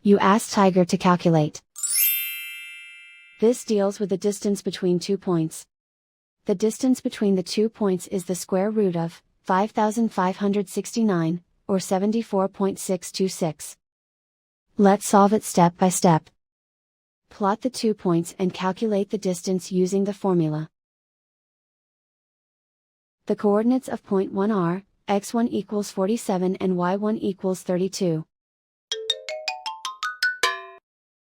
You ask Tiger to calculate. This deals with the distance between 2 points. The distance between the 2 points is the square root of 5,569, or 74.626. Let's solve it step by step. Plot the 2 points and calculate the distance using the formula. The coordinates of point 1 are, x1 equals 47 and y1 equals 32.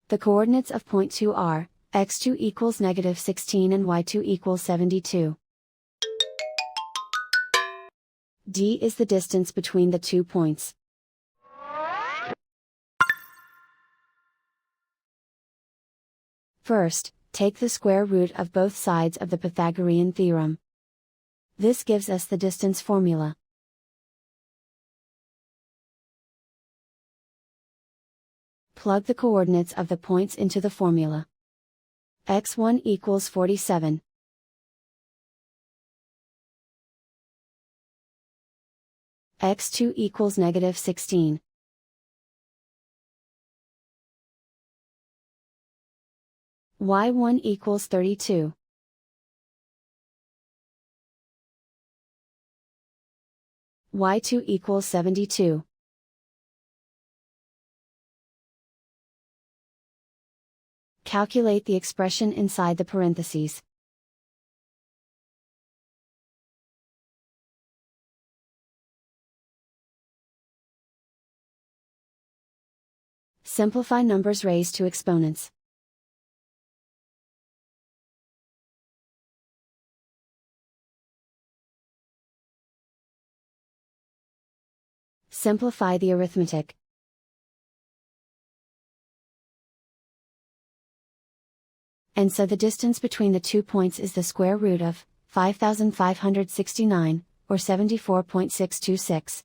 The coordinates of point 2 are, x2 equals negative 16 and y2 equals 72. D is the distance between the 2 points. First, take the square root of both sides of the Pythagorean theorem. This gives us the distance formula. Plug the coordinates of the points into the formula. x1 equals 47. x2 equals negative 16. y1 equals 32. y2 equals 72. Calculate the expression inside the parentheses. Simplify numbers raised to exponents. Simplify the arithmetic. And so the distance between the 2 points is the square root of 5,569, or 74.626.